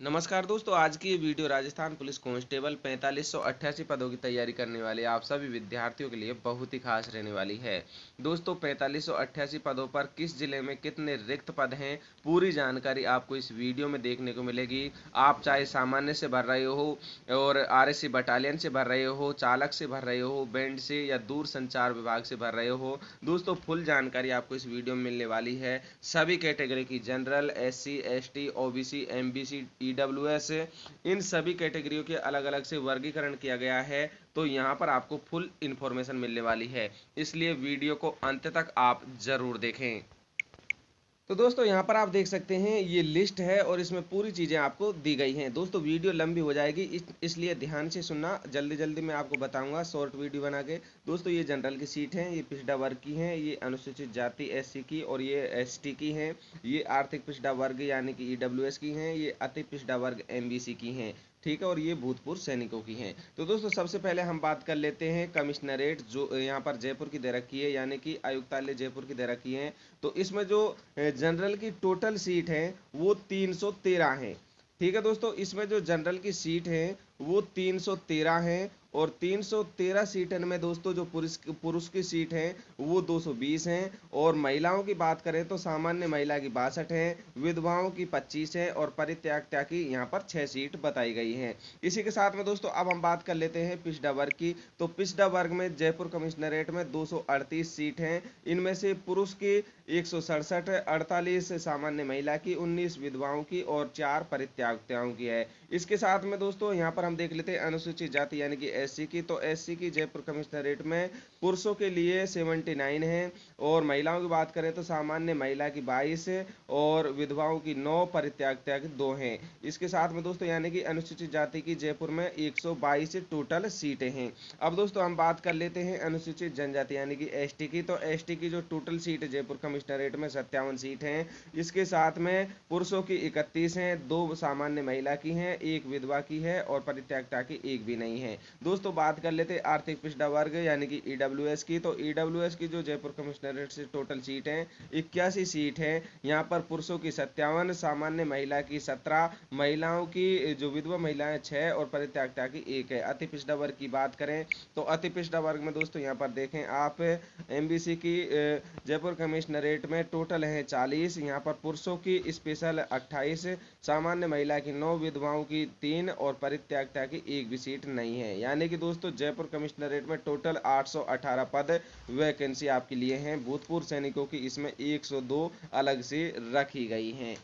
नमस्कार दोस्तों, आज की ये वीडियो राजस्थान पुलिस कांस्टेबल 4588 पदों की तैयारी करने वाले आप सभी विद्यार्थियों के लिए बहुत ही खास रहने वाली है। दोस्तों 4588 पदों पर किस जिले में कितने रिक्त पद हैं, पूरी जानकारी आपको इस वीडियो में देखने को मिलेगी। आप चाहे सामान्य से भर रहे हो और आरएससी बटालियन से भर रहे हो, चालक से भर रहे हो, बैंड से या दूर संचार विभाग से भर रहे हो, दोस्तों फुल जानकारी आपको इस वीडियो में मिलने वाली है। सभी कैटेगरी की general, SC, ST, OBC, MBC, EWS, इन सभी कैटेगरियों के अलग अलग से वर्गीकरण किया गया है। तो यहाँ पर आपको फुल इंफॉर्मेशन मिलने वाली है, इसलिए वीडियो को अंत तक आप जरूर देखें। तो दोस्तों यहाँ पर आप देख सकते हैं ये लिस्ट है और इसमें पूरी चीज़ें आपको दी गई हैं। दोस्तों वीडियो लंबी हो जाएगी, इसलिए ध्यान से सुनना। जल्दी जल्दी मैं आपको बताऊंगा शॉर्ट वीडियो बना के। दोस्तों ये जनरल की सीट है, ये पिछड़ा वर्ग की हैं, ये अनुसूचित जाति एससी की और ये एसटी की हैं, ये आर्थिक पिछड़ा वर्ग यानी कि ईडब्ल्यूएस की हैं, ये अति पिछड़ा वर्ग एमबीसी की हैं। ठीक है, और ये भूतपूर्व सैनिकों की हैं। तो दोस्तों सबसे पहले हम बात कर लेते हैं कमिश्नरेट, जो यहाँ पर जयपुर की दे रखी है, यानी कि आयुक्तालय जयपुर की दे रखी है। तो इसमें जो जनरल की टोटल सीट है वो 313 है। ठीक है दोस्तों, इसमें जो जनरल की सीट है वो 313 है और 313 सीटन में दोस्तों जो पुरुष पुरुष की सीट है वो 220 हैं। और महिलाओं की बात करें तो सामान्य महिला की 62 है, विधवाओं की 25 है और परित्याग की यहाँ पर 6 सीट बताई गई हैं। इसी के साथ में दोस्तों अब हम बात कर लेते हैं पिछड़ा वर्ग की। तो पिछड़ा वर्ग में जयपुर कमिश्नरेट में 238 सीट हैं। इनमें से पुरुष की 167, 48 सामान्य महिला की, 19 विधवाओं की और 4 परित्यागियों की है। इसके साथ में दोस्तों यहाँ पर हम देख लेते हैं अनुसूचित जाति यानी कि एससी की। तो एससी की जयपुर कमिश्नरेट में पुरुषों के लिए 79 है और महिलाओं की बात करें तो सामान्य महिला की 22 और विधवाओं की 9, परित्याग 2 हैं। इसके साथ में दोस्तों यानी कि अनुसूचित जाति की जयपुर में 122 टोटल सीटें हैं। अब दोस्तों हम बात कर लेते हैं अनुसूचित जनजाति यानी कि एसटी की। तो एसटी की जो टोटल सीट है जयपुर कमिश्नरेट में 57 सीट हैं। इसके साथ में पुरुषों की 31 हैं, 2 सामान्य महिला की हैं, 1 विधवा की है और परित्यागता की 1 भी नहीं है। दोस्तों बात कर लेते हैं आर्थिक पिछड़ा वर्ग यानी कि ईडब्ल्यूएस की। तो ईडब्ल्यूएस की जो जयपुर कमिश्नरेट से टोटल सीट है 81 सीट है। यहाँ पर पुरुषों की 57, सामान्य महिला की 17, महिलाओं की जो विधवा महिलाएं 6 और परित्यागता की 1 है। अति पिछड़ा वर्ग की बात करें तो अति पिछड़ा वर्ग में दोस्तों यहाँ पर देखें आप एमबीसी की जयपुर कमिश्नरेट में टोटल है 40। यहाँ पर पुरुषों की स्पेशल 28, सामान्य महिला की 9, विधवाओं की 3 और परित्यागता की 1 भी सीट नहीं है। यानी कि दोस्तों जयपुर कमिश्नरेट में टोटल 818 पद वैकेंसी आपके लिए हैं। भूतपूर्व सैनिकों की इसमें 102 अलग से रखी गई हैं।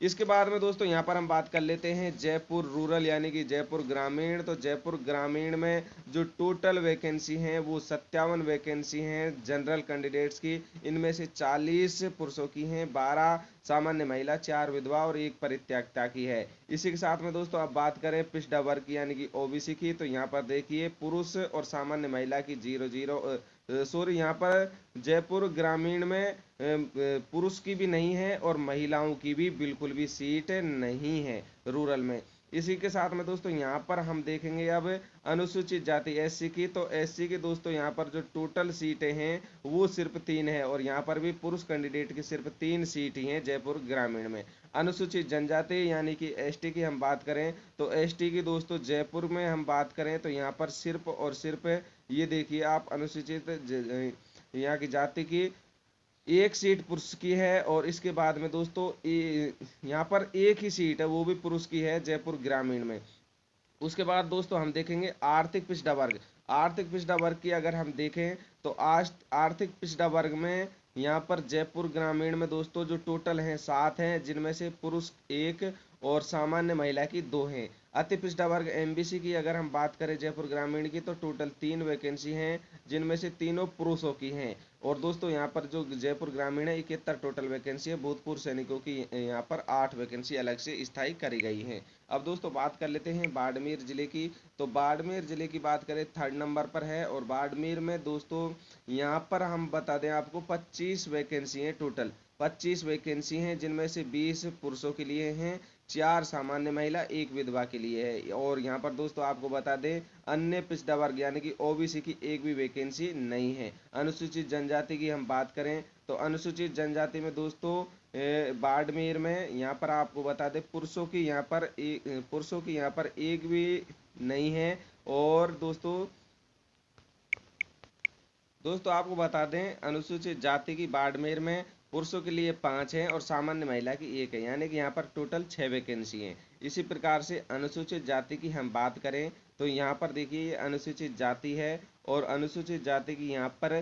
इसके बाद में दोस्तों यहाँ पर हम बात कर लेते हैं जयपुर रूरल यानी कि जयपुर ग्रामीण। तो जयपुर ग्रामीण में जो टोटल वैकेंसी हैं वो 57 वैकेंसी हैं जनरल कैंडिडेट्स की। इनमें से 40 पुरुषों की हैं, 12 सामान्य महिला, 4 विधवा और 1 परित्यागता की है। इसी के साथ में दोस्तों अब बात करें पिछड़ा वर्ग की यानी कि ओबीसी की। तो यहाँ पर देखिए पुरुष और सामान्य महिला की 00 सॉरी, यहाँ पर जयपुर ग्रामीण में पुरुष की भी नहीं है और महिलाओं की भी बिल्कुल भी सीट नहीं है रूरल में। इसी के साथ में दोस्तों यहाँ पर हम देखेंगे अब अनुसूचित जाति एससी की। तो एससी की दोस्तों यहाँ पर जो टोटल सीटें हैं वो सिर्फ 3 है और यहाँ पर भी पुरुष कैंडिडेट की सिर्फ 3 सीट ही हैं जयपुर ग्रामीण में। अनुसूचित जनजाति यानी कि एसटी की हम बात करें तो एसटी की दोस्तों जयपुर में हम बात करें तो यहाँ पर सिर्फ और सिर्फ ये देखिए आप अनुसूचित यहाँ की जाति की 1 सीट पुरुष की है और इसके बाद में दोस्तों यहाँ पर 1 ही सीट है वो भी पुरुष की है जयपुर ग्रामीण में। उसके बाद दोस्तों हम देखेंगे आर्थिक पिछड़ा वर्ग। आर्थिक पिछड़ा वर्ग की अगर हम देखें तो आज आर्थिक पिछड़ा वर्ग में यहाँ पर जयपुर ग्रामीण में दोस्तों जो टोटल हैं 7 हैं, जिनमें से पुरुष 1 और सामान्य महिला की 2 हैं। अति पिछड़ा वर्ग एमबीसी की अगर हम बात करें जयपुर ग्रामीण की तो टोटल 3 वैकेंसी हैं, जिनमें से तीनों पुरुषों की हैं। और दोस्तों यहाँ पर जो जयपुर ग्रामीण है 71 टोटल वैकेंसी है। भूतपूर्व सैनिकों की यहाँ पर 8 वैकेंसी अलग से स्थायी करी गई है। अब दोस्तों बात कर लेते हैं बाड़मेर जिले की। तो बाड़मेर जिले की बात करें 3rd नंबर पर है और बाड़मेर में दोस्तों यहाँ पर हम बता दें आपको 25 वैकेंसी हैं टोटल। 25 वैकेंसी हैं, जिनमें से 20 पुरुषों के लिए हैं, 4 सामान्य महिला, 1 विधवा के लिए है। और यहाँ पर दोस्तों आपको बता दें अन्य पिछड़ा वर्ग यानी कि ओबीसी की 1 भी वैकेंसी नहीं है। अनुसूचित जनजाति की हम बात करें तो अनुसूचित जनजाति में दोस्तों बाड़मेर में यहाँ पर आपको बता दें पुरुषों की यहाँ पर एक भी नहीं है। और दोस्तों आपको बता दें अनुसूचित जाति की बाड़मेर में पुरुषों के लिए 5 है और सामान्य महिला की 1 है, यानी कि यहाँ पर टोटल 6 वैकेंसी हैं। इसी प्रकार से अनुसूचित जाति की हम बात करें तो यहाँ पर देखिए अनुसूचित जाति है और अनुसूचित जाति की यहाँ पर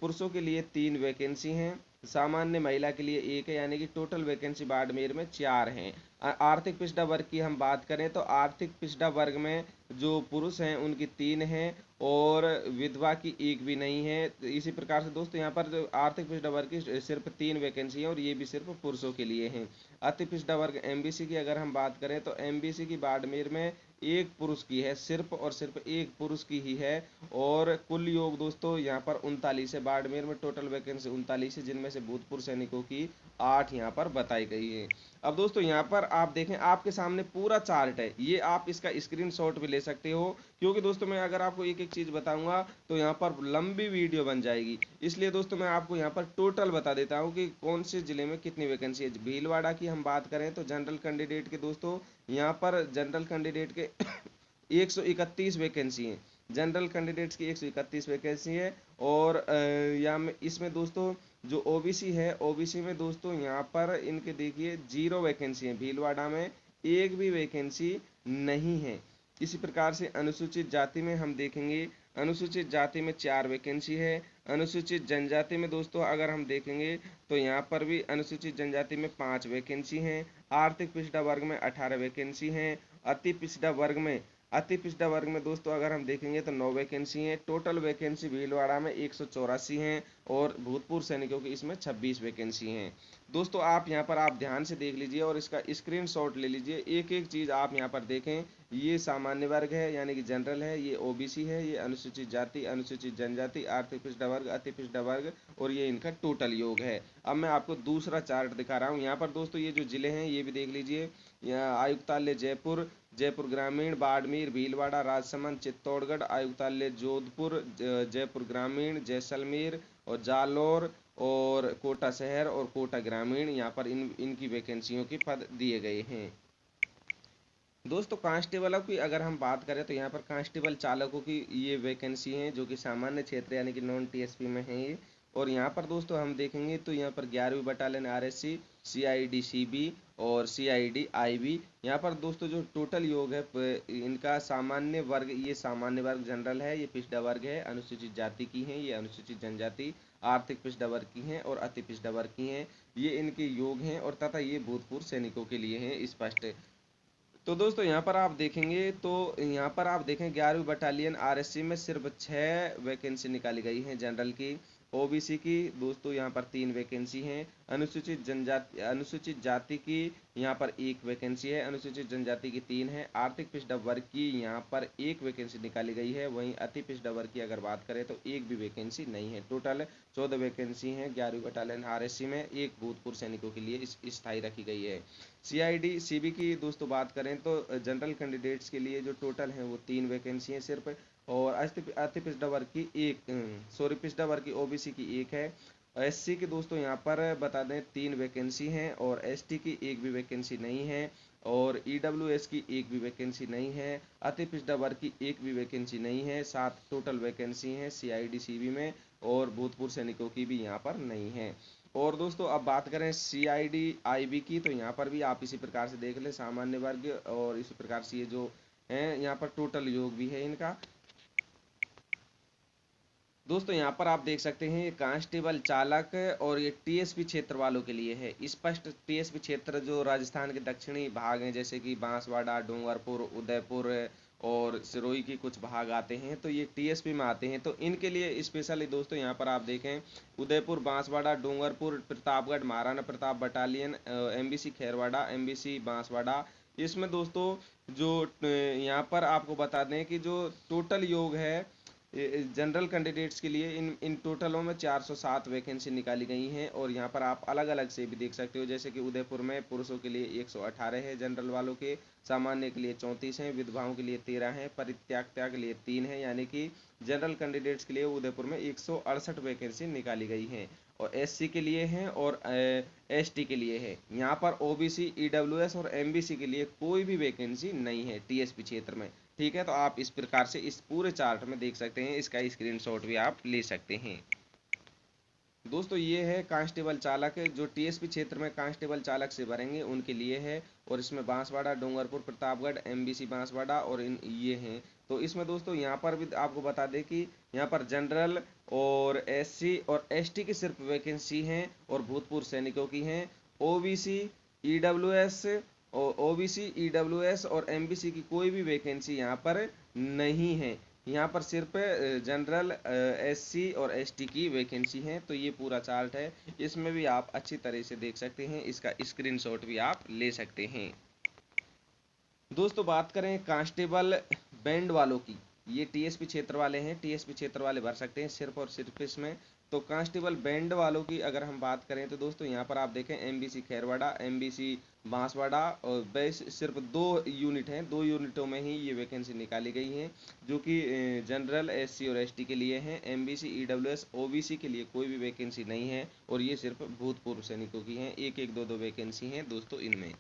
पुरुषों के लिए 3 वैकेंसी हैं, सामान्य महिला के लिए 1 है, यानी कि टोटल वैकेंसी बाड़मेर में 4 हैं। आर्थिक पिछड़ा वर्ग की हम बात करें तो आर्थिक पिछड़ा वर्ग में जो पुरुष हैं उनकी 3 हैं और विधवा की 1 भी नहीं है। तो इसी प्रकार से दोस्तों यहाँ पर जो आर्थिक पिछड़ा वर्ग की सिर्फ 3 वैकेंसी है और ये भी सिर्फ पुरुषों के लिए हैं। अति पिछड़ा वर्ग एमबीसी की अगर हम बात करें तो एमबीसी की बाड़मेर में 1 पुरुष की है, सिर्फ और सिर्फ 1 पुरुष की ही है। और कुल योग दोस्तों यहाँ पर 39 है, बाड़मेर में टोटल वैकेंसी 39 है, जिनमें से भूतपूर्व सैनिकों की 8 यहाँ पर बताई गई है। अब दोस्तों यहाँ पर आप देखें आपके सामने पूरा चार्ट है, ये आप इसका स्क्रीनशॉट भी ले सकते हो, क्योंकि दोस्तों मैं अगर आपको एक एक चीज बताऊंगा तो यहाँ पर लंबी वीडियो बन जाएगी। इसलिए दोस्तों मैं आपको यहाँ पर टोटल बता देता हूँ कि कौन से जिले में कितनी वैकेंसी है। भीलवाड़ा की हम बात करें तो जनरल कैंडिडेट के दोस्तों यहाँ पर जनरल कैंडिडेट के 131 वैकेंसी हैं, जनरल कैंडिडेट्स की 131 वैकेंसी है। और इसमें दोस्तों जो ओबीसी है, ओबीसी में दोस्तों यहाँ पर इनके देखिए 0 वैकेंसी है, भीलवाड़ा में 1 भी वैकेंसी नहीं है। इसी प्रकार से अनुसूचित जाति में हम देखेंगे, अनुसूचित जाति में 4 वैकेंसी है। अनुसूचित जनजाति में दोस्तों अगर हम देखेंगे तो यहाँ पर भी अनुसूचित जनजाति में 5 वैकेंसी हैं। आर्थिक पिछड़ा वर्ग में 18 वैकेंसी हैं। अति पिछड़ा वर्ग में दोस्तों अगर हम देखेंगे तो 9 वैकेंसी हैं। टोटल वैकेंसी भीलवाड़ा में 184 हैं और भूतपूर्व सैनिकों की इसमें 26 वैकेंसी हैं। दोस्तों आप यहाँ पर आप ध्यान से देख लीजिए और इसका स्क्रीनशॉट ले लीजिए, एक एक चीज़ आप यहाँ पर देखें। ये सामान्य वर्ग है यानी कि जनरल है, ये ओबीसी है, ये अनुसूचित जाति, अनुसूचित जनजाति, आर्थिक पिछड़ा वर्ग, अति पिछड़ा वर्ग और ये इनका टोटल योग है। अब मैं आपको दूसरा चार्ट दिखा रहा हूँ। यहाँ पर दोस्तों ये जो जिले हैं ये भी देख लीजिए, यहाँ आयुक्तालय जयपुर, जयपुर ग्रामीण, बाड़मेर, भीलवाड़ा, राजसमंद, चित्तौड़गढ़, आयुक्तालय जोधपुर, जयपुर ग्रामीण, जैसलमेर और जालौर और कोटा शहर और कोटा ग्रामीण, यहाँ पर इनकी वैकेंसियों के पद दिए गए हैं। दोस्तों कांस्टेबलों की अगर हम बात करें तो यहाँ पर कांस्टेबल चालकों की ये वैकेंसी हैं जो कि सामान्य क्षेत्र यानी कि नॉन टीएसपी में है ये। और यहाँ पर दोस्तों हम देखेंगे तो यहाँ पर 11वीं बटालियन आरएससी, सीआईडी सीबी और सीआईडी आईबी, यहाँ पर दोस्तों जो टोटल योग है इनका सामान्य वर्ग, ये सामान्य वर्ग जनरल है, ये पिछड़ा वर्ग है, अनुसूचित जाति की हैं, ये अनुसूचित जनजाति, आर्थिक पिछड़ा वर्ग की हैं और अति पिछड़ा वर्ग की हैं, ये इनके योग हैं और तथा ये भूतपूर्व सैनिकों के लिए हैं स्पष्ट। तो दोस्तों यहाँ पर आप देखेंगे तो यहाँ पर आप देखें 11वीं बटालियन आरएससी में सिर्फ 6 वैकेंसी निकाली गई हैं जनरल की। ओबीसी की दोस्तों यहाँ पर 3 वैकेंसी हैं। अनुसूचित जाति की यहाँ पर 1 वैकेंसी है, अनुसूचित जनजाति की 3 है। आर्थिक पिछड़ा वर्ग की यहाँ पर 1 वैकेंसी निकाली गई है। वहीं अति पिछड़ा वर्ग की अगर बात करें तो 1 भी वैकेंसी नहीं है। टोटल 14 वैकेंसी हैं 11वीं बटालियन आरएससी में, एक भूतपूर्व सैनिकों के लिए स्थायी रखी गई है। सीआईडी सीबी की दोस्तों बात करें तो जनरल कैंडिडेट्स के लिए जो टोटल हैं वो 3 वैकेंसी हैं सिर्फ। और अति पिछड़ा वर्ग की पिछड़ा वर्ग की ओबीसी की 1 है। एससी की दोस्तों यहाँ पर बता दें 3 वैकेंसी हैं और एसटी की 1 भी वैकेंसी नहीं है और ईडब्ल्यूएस की 1 भी वैकेंसी नहीं है। अति पिछड़ा वर्ग की 1 भी वैकेंसी नहीं है। 7 टोटल वैकेंसी हैं सीआईडी सीबी में और भूतपूर्व सैनिकों की भी यहाँ पर नहीं है। और दोस्तों अब बात करें सीआईडी आईबी की तो यहाँ पर भी आप इसी प्रकार से देख लें, सामान्य वर्ग और इसी प्रकार से ये जो है यहाँ पर टोटल योग भी है इनका। दोस्तों यहाँ पर आप देख सकते हैं ये कांस्टेबल चालक और ये टीएसपी क्षेत्र वालों के लिए है। स्पष्ट टीएसपी क्षेत्र जो राजस्थान के दक्षिणी भाग हैं जैसे कि बांसवाड़ा, डूंगरपुर, उदयपुर और सिरोही की कुछ भाग आते हैं तो ये टीएसपी में आते हैं। तो इनके लिए स्पेशली दोस्तों यहाँ पर आप देखें Udaipur, Banswara, Dungarpur, Pratapgarh, Maharana Pratap battalion, MBC Kherwara, MBC Banswara, इसमें दोस्तों जो यहाँ पर आपको बता दें कि जो टोटल योग है जनरल कैंडिडेट्स के लिए इन टोटलों में 407 वैकेंसी निकाली गई हैं। और यहाँ पर आप अलग अलग से भी देख सकते हो जैसे कि उदयपुर में पुरुषों के लिए 118 है, जनरल वालों के, सामान्य के लिए 34 हैं, विधवाओं के लिए 13 हैं, परित्याग के लिए 3 हैं, यानी कि जनरल कैंडिडेट्स के लिए उदयपुर में 168 वैकेंसी निकाली गई हैं। और एससी के लिए हैं और एसटी के लिए है। यहाँ पर ओबीसी, ईडब्ल्यूएस और एमबीसी के लिए कोई भी वैकेंसी नहीं है टीएसपी क्षेत्र में। ठीक है, तो आप इस प्रकार से इस पूरे चार्ट में देख सकते हैं, इसका स्क्रीनशॉट भी आप ले सकते हैं। दोस्तों ये है कांस्टेबल चालक, जो टीएसपी क्षेत्र में कांस्टेबल चालक से भरेंगे उनके लिए है, और इसमें बांसवाड़ा, डूंगरपुर, प्रतापगढ़, एमबीसी बांसवाड़ा और इन ये हैं। तो इसमें दोस्तों यहाँ पर भी आपको बता दें कि यहाँ पर जनरल और एससी और एसटी की सिर्फ वैकेंसी हैं और भूतपूर्व सैनिकों की हैं। ओबीसी, ईडब्ल्यूएस और ओबीसी, ईडब्ल्यूएस और एमबीसी की कोई भी वैकेंसी यहाँ पर नहीं है। यहाँ पर सिर्फ जनरल, एससी और एसटी की वैकेंसी है। तो ये पूरा चार्ट है, इसमें भी आप अच्छी तरह से देख सकते हैं, इसका स्क्रीनशॉट भी आप ले सकते हैं। दोस्तों बात करें कांस्टेबल बैंड वालों की, ये टीएसपी क्षेत्र वाले हैं, टीएसपी क्षेत्र वाले भर सकते हैं सिर्फ और सिर्फ इसमें। तो कांस्टेबल बैंड वालों की अगर हम बात करें तो दोस्तों यहाँ पर आप देखें एमबीसी खैरवाड़ा, एमबीसी बांसवाड़ा, और बस सिर्फ 2 यूनिट हैं, 2 यूनिटों में ही ये वैकेंसी निकाली गई हैं, जो कि जनरल, एससी और एसटी के लिए हैं। एमबीसी, ईडब्ल्यूएस, ओबीसी के लिए कोई भी वैकेंसी नहीं है, और ये सिर्फ भूतपूर्व सैनिकों की हैं, एक एक दो वैकेंसी हैं दोस्तों इनमें।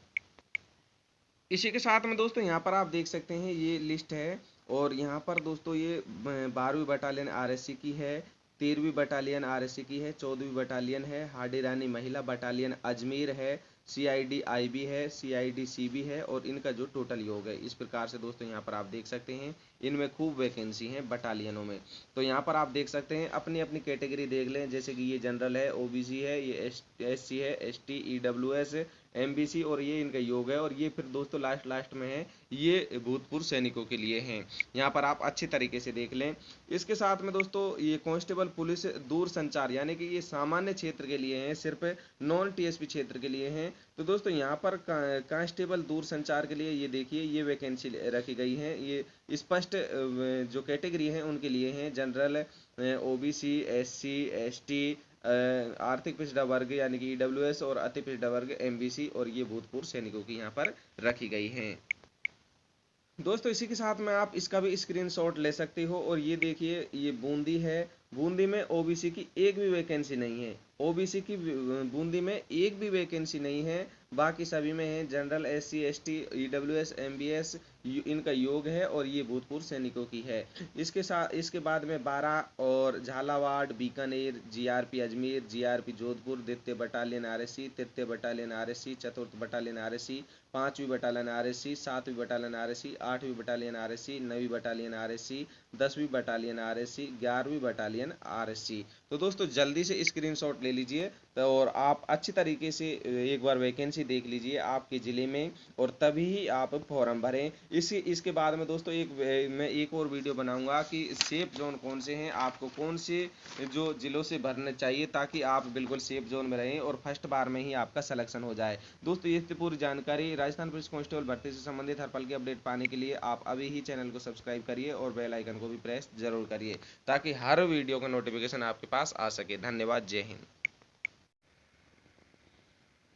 इसी के साथ में दोस्तों यहाँ पर आप देख सकते हैं ये लिस्ट है, और यहाँ पर दोस्तों ये 12वीं बटालियन आरएससी की है, 13वीं बटालियन आरएससी की है, 14वीं बटालियन है, हाडी रानी महिला बटालियन अजमेर है, सीआईडी आईबी है, सीआईडी सीबी है, और इनका जो टोटल योग है इस प्रकार से दोस्तों यहाँ पर आप देख सकते हैं, इनमें खूब वैकेंसी हैं बटालियनों में। तो यहाँ पर आप देख सकते हैं अपनी अपनी कैटेगरी देख लें, जैसे कि ये जनरल है, ओबीसी है, ये एससी है, एसटी, ईडब्ल्यूएस, एमबीसी और ये इनका योग है, और ये फिर दोस्तों लास्ट में है, ये भूतपूर्व सैनिकों के लिए हैं। यहाँ पर आप अच्छी तरीके से देख लें। इसके साथ में दोस्तों ये कांस्टेबल पुलिस दूर संचार, यानी कि ये सामान्य क्षेत्र के लिए हैं, सिर्फ नॉन टीएसपी क्षेत्र के लिए हैं। तो दोस्तों यहाँ पर कांस्टेबल दूर संचार के लिए ये देखिए ये वैकेंसी रखी गई है, ये स्पष्ट जो कैटेगरी है उनके लिए हैं, जनरल, ओबीसी, एससी, एसटी, आर्थिक पिछड़ा वर्ग यानी कि ईडब्ल्यूएस और अति पिछड़ा वर्ग एमबीसी, और ये भूतपूर्व सैनिकों की यहाँ पर रखी गई हैं। दोस्तों इसी के साथ में आप इसका भी स्क्रीनशॉट ले सकते हो, और ये देखिए ये बूंदी है, बूंदी में ओबीसी की एक भी वैकेंसी नहीं है, ओबीसी की बूंदी में एक भी वैकेंसी नहीं है, बाकी सभी में है general, SC, ST, EWS, MBS, इनका योग है, और ये भूतपूर्व सैनिकों की है। इसके बाद में 12 और झालावाड़, बीकानेर, जीआरपी अजमेर, जीआरपी जोधपुर, द्वितीय बटालियन आरएससी, तृतीय बटालियन आरएससी, चतुर्थ बटालियन आरएससी, 5वीं बटालियन आरएससी, 7वीं बटालियन आरएससी, 8वीं बटालियन आरएससी, 9वीं बटालियन आरएससी, 10वीं बटालियन आरएससी, 11वीं बटालियन आरएससी। तो दोस्तों जल्दी से स्क्रीनशॉट ले लीजिए, और आप अच्छी तरीके से एक बार वैकेंसी देख लीजिए आपके ज़िले में, और तभी ही आप फॉर्म भरें। इसके बाद में दोस्तों मैं एक और वीडियो बनाऊंगा कि सेफ जोन कौन से हैं, आपको कौन से जो ज़िलों से भरने चाहिए, ताकि आप बिल्कुल सेफ जोन में रहें और फर्स्ट बार में ही आपका सिलेक्शन हो जाए। दोस्तों ये थी पूरी जानकारी राजस्थान पुलिस कांस्टेबल भर्ती से संबंधित हर पल की अपडेट पाने के लिए आप अभी ही चैनल को सब्सक्राइब करिए और बेल आइकन को भी प्रेस जरूर करिए, ताकि हर वीडियो का नोटिफिकेशन आपके पास आ सके। धन्यवाद, जय हिंद।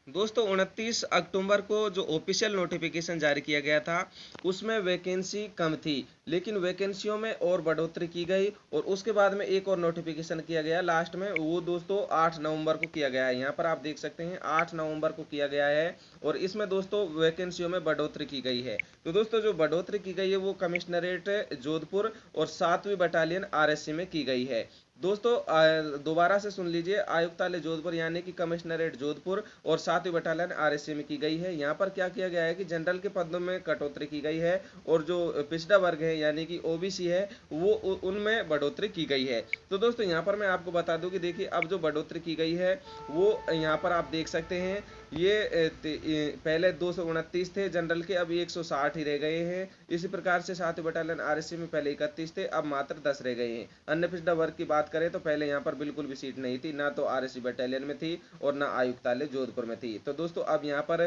दोस्तों 29 अक्टूबर को जो ऑफिशियल नोटिफिकेशन जारी किया गया था उसमें वैकेंसी कम थी, लेकिन वैकेंसियों में और बढ़ोतरी की गई, और उसके बाद में एक और नोटिफिकेशन किया गया लास्ट में, वो दोस्तों 8 नवंबर को किया गया है। यहाँ पर आप देख सकते हैं 8 नवंबर को किया गया है, और इसमें दोस्तों वैकेंसियों में बढ़ोतरी की गई है। तो दोस्तों जो बढ़ोतरी की गई है वो कमिश्नरेट जोधपुर और 7वीं बटालियन आरएससी में की गई है। दोस्तों दोबारा से सुन लीजिए, आयुक्तालय जोधपुर यानी कि कमिश्नरेट जोधपुर और 7वीं बटालियन आरएससी में की गई है। यहाँ पर क्या किया गया है कि जनरल के पदों में कटौती की गई है, और जो पिछड़ा वर्ग है यानी कि ओबीसी है वो उनमें बढ़ोतरी की गई है। तो दोस्तों यहाँ पर मैं आपको बता दूं कि देखिए अब जो बढ़ोतरी की गई है वो यहाँ पर आप देख सकते हैं, ये पहले 229 थे जनरल के, अब 160 ही रह गए हैं। इसी प्रकार से 7वीं बटालियन आरएससी में पहले 31 थे, अब मात्र 10 रह गए हैं। अन्य पिछड़ा वर्ग की बात करें तो पहले यहाँ पर बिल्कुल भी सीट नहीं थी, ना तो आरएससी बटालियन में थी और ना आयुक्तालय जोधपुर में थी। तो दोस्तों अब यहाँ पर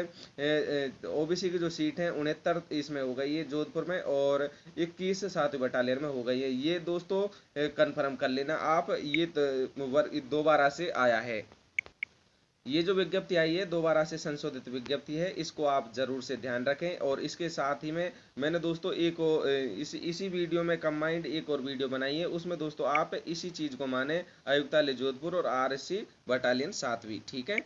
ओबीसी की जो सीट है 69 इसमें हो गई है जोधपुर में, और 21 7वीं बटालियन में हो गई है। ये दोस्तों कंफर्म कर लेना आप, ये दोबारा से आया है। ये जो विज्ञप्ति आई है दोबारा से संशोधित विज्ञप्ति है, इसको आप जरूर से ध्यान रखें। और इसके साथ ही में मैंने दोस्तों इसी वीडियो में कंबाइंड एक और वीडियो बनाई है, उसमें दोस्तों आप इसी चीज़ को माने, आयुक्तालय जोधपुर और आरएससी बटालियन 7वीं, ठीक है।